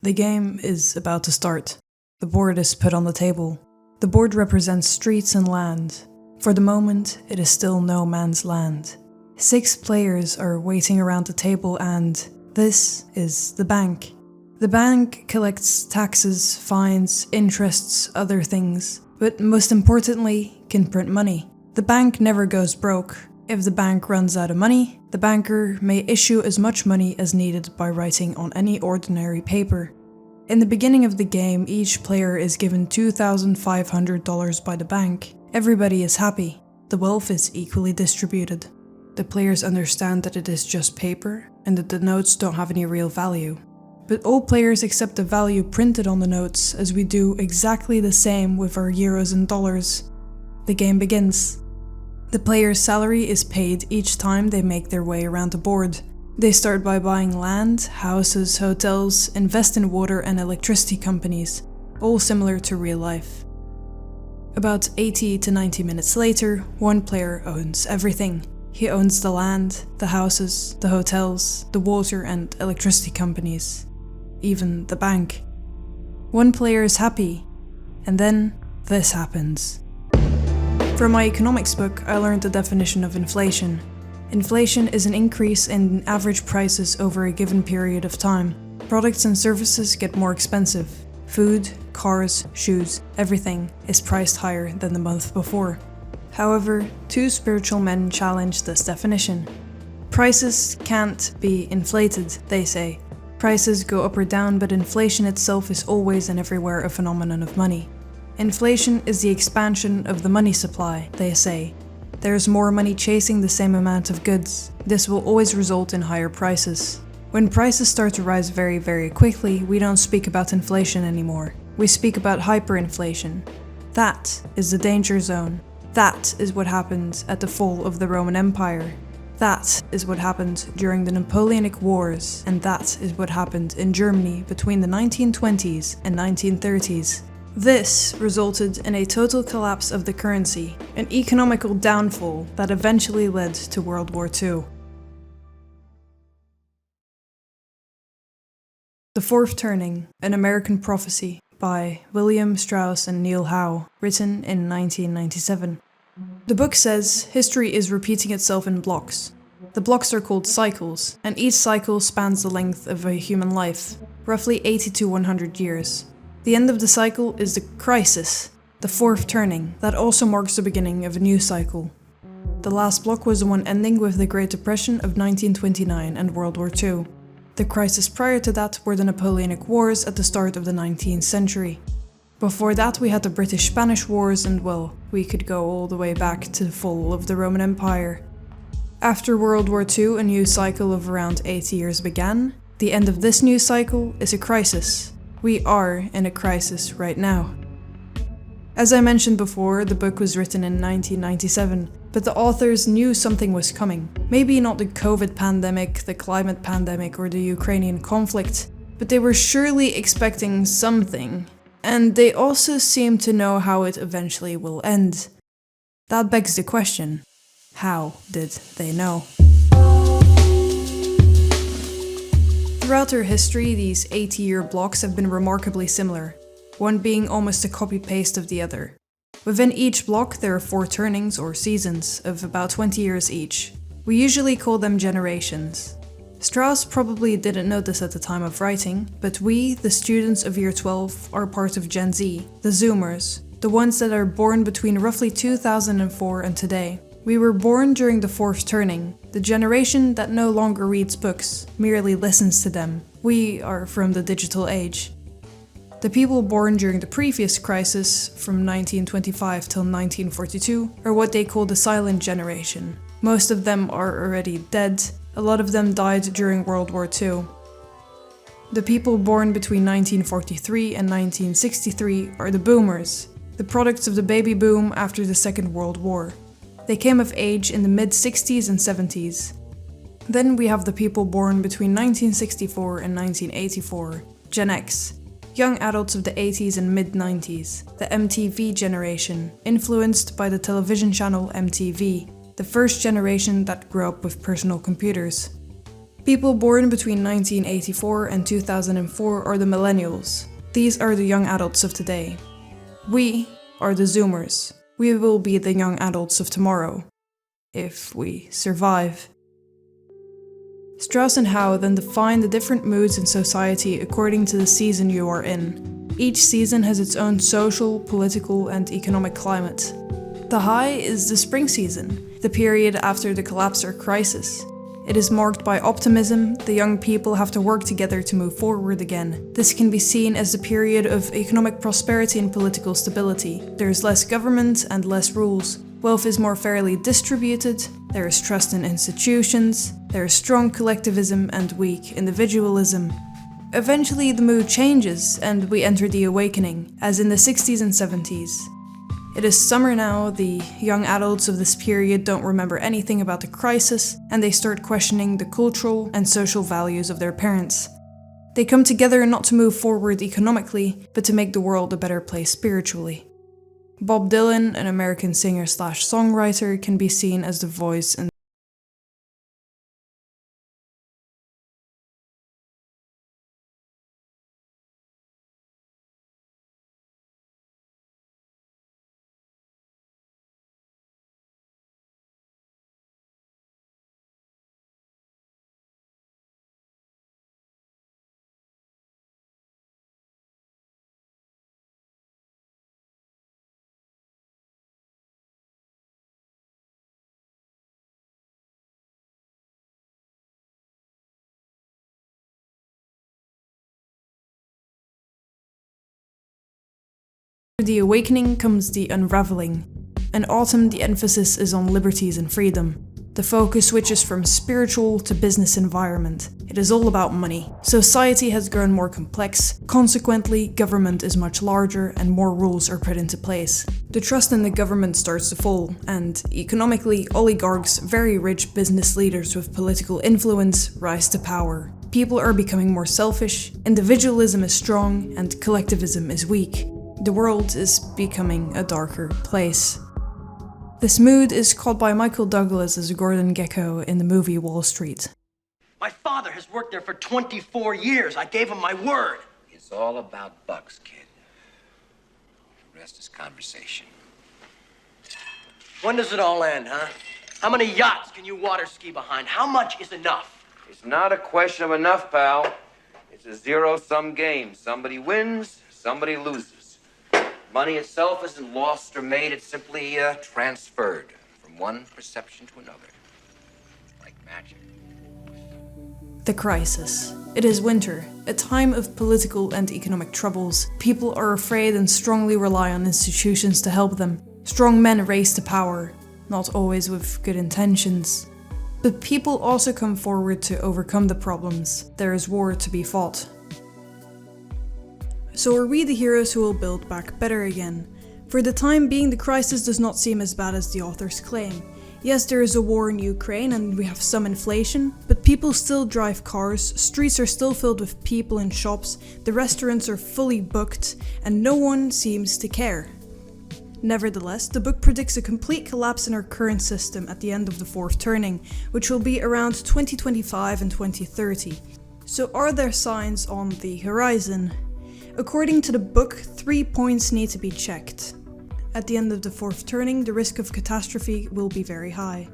The game is about to start. The board is put on the table. The board represents streets and land. For the moment, it is still no man's land. 6 players are waiting around the table and this is the bank. The bank collects taxes, fines, interests, other things, but most importantly, can print money. The bank never goes broke. If the bank runs out of money, the banker may issue as much money as needed by writing on any ordinary paper. In the beginning of the game, each player is given $2,500 by the bank. Everybody is happy. The wealth is equally distributed. The players understand that it is just paper and that the notes don't have any real value. But all players accept the value printed on the notes, as we do exactly the same with our euros and dollars. The game begins. The player's salary is paid each time they make their way around the board. They start by buying land, houses, hotels, invest in water and electricity companies, all similar to real life. About 80 to 90 minutes later, one player owns everything. He owns the land, the houses, the hotels, the water and electricity companies, even the bank. One player is happy, and then this happens. From my economics book, I learned the definition of inflation. Inflation is an increase in average prices over a given period of time. Products and services get more expensive. Food, cars, shoes, everything is priced higher than the month before. However, 2 spiritual men challenge this definition. Prices can't be inflated, they say. Prices go up or down, but inflation itself is always and everywhere a phenomenon of money. Inflation is the expansion of the money supply, they say. There is more money chasing the same amount of goods. This will always result in higher prices. When prices start to rise very, very quickly, we don't speak about inflation anymore. We speak about hyperinflation. That is the danger zone. That is what happened at the fall of the Roman Empire. That is what happened during the Napoleonic Wars, and that is what happened in Germany between the 1920s and 1930s. This resulted in a total collapse of the currency, an economical downfall that eventually led to World War II. The Fourth Turning, an American Prophecy by William Strauss and Neil Howe, written in 1997. The book says history is repeating itself in blocks. The blocks are called cycles, and each cycle spans the length of a human life, roughly 80 to 100 years. The end of the cycle is the crisis, the fourth turning, that also marks the beginning of a new cycle. The last block was the one ending with the Great Depression of 1929 and World War II. The crisis prior to that were the Napoleonic Wars at the start of the 19th century. Before that we had the British-Spanish Wars and well, we could go all the way back to the fall of the Roman Empire. After World War II, a new cycle of around 80 years began. The end of this new cycle is a crisis. We are in a crisis right now. As I mentioned before, the book was written in 1997, but the authors knew something was coming. Maybe not the COVID pandemic, the climate pandemic, or the Ukrainian conflict, but they were surely expecting something. And they also seem to know how it eventually will end. That begs the question, how did they know? Throughout their history, these 80-year blocks have been remarkably similar, one being almost a copy-paste of the other. Within each block there are 4 turnings or seasons of about 20 years each. We usually call them generations. Strauss probably didn't know this at the time of writing, but we, the students of year 12, are part of Gen Z, the Zoomers, the ones that are born between roughly 2004 and today. We were born during the fourth turning, the generation that no longer reads books, merely listens to them. We are from the digital age. The people born during the previous crisis, from 1925 till 1942, are what they call the silent generation. Most of them are already dead, a lot of them died during World War II. The people born between 1943 and 1963 are the boomers, the products of the baby boom after the Second World War. They came of age in the mid-60s and 70s. Then we have the people born between 1964 and 1984, Gen X, young adults of the 80s and mid-90s, the MTV generation, influenced by the television channel MTV, the first generation that grew up with personal computers. People born between 1984 and 2004 are the millennials. These are the young adults of today. We are the Zoomers. We will be the young adults of tomorrow. If we survive. Strauss and Howe then define the different moods in society according to the season you are in. Each season has its own social, political, and economic climate. The high is the spring season, the period after the collapse or crisis. It is marked by optimism. The young people have to work together to move forward again. This can be seen as the period of economic prosperity and political stability. There is less government and less rules. Wealth is more fairly distributed. There is trust in institutions. There is strong collectivism and weak individualism. Eventually the mood changes and we enter the awakening, as in the 60s and 70s. It is summer now. The young adults of this period don't remember anything about the crisis, and they start questioning the cultural and social values of their parents. They come together not to move forward economically, but to make the world a better place spiritually. Bob Dylan, an American singer/songwriter, can be seen as the voice and the awakening comes the unraveling. In autumn, the emphasis is on liberties and freedom. The focus switches from spiritual to business environment. It is all about money. Society has grown more complex, consequently, government is much larger and more rules are put into place. The trust in the government starts to fall, and economically, oligarchs, very rich business leaders with political influence, rise to power. People are becoming more selfish, individualism is strong, and collectivism is weak. The world is becoming a darker place. This mood is called by Michael Douglas as Gordon Gekko in the movie Wall Street. My father has worked there for 24 years. I gave him my word. It's all about bucks, kid. The rest is conversation. When does it all end, huh? How many yachts can you water ski behind? How much is enough? It's not a question of enough, pal. It's a zero-sum game. Somebody wins, somebody loses. Money itself isn't lost or made, it's simply transferred from one perception to another. Like magic. The crisis. It is winter, a time of political and economic troubles. People are afraid and strongly rely on institutions to help them. Strong men race to power, not always with good intentions. But people also come forward to overcome the problems. There is war to be fought. So are we the heroes who will build back better again? For the time being, the crisis does not seem as bad as the authors claim. Yes, there is a war in Ukraine and we have some inflation, but people still drive cars, streets are still filled with people in shops, the restaurants are fully booked, and no one seems to care. Nevertheless, the book predicts a complete collapse in our current system at the end of the fourth turning, which will be around 2025 and 2030. So are there signs on the horizon? According to the book, 3 points need to be checked. At the end of the fourth turning, the risk of catastrophe will be very high.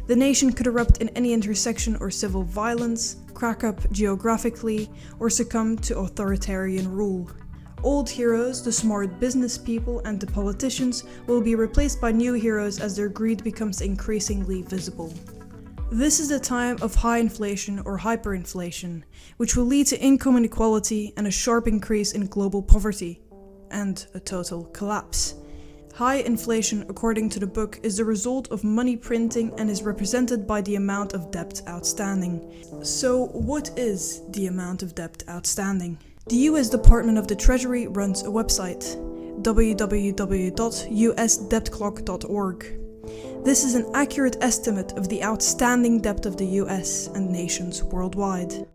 The nation could erupt in any intersection or civil violence, crack up geographically, or succumb to authoritarian rule. Old heroes, the smart business people, and the politicians will be replaced by new heroes as their greed becomes increasingly visible. This is a time of high inflation or hyperinflation, which will lead to income inequality and a sharp increase in global poverty, and a total collapse. High inflation, according to the book, is the result of money printing and is represented by the amount of debt outstanding. So what is the amount of debt outstanding? The US Department of the Treasury runs a website, www.usdebtclock.org. This is an accurate estimate of the outstanding debt of the US and nations worldwide.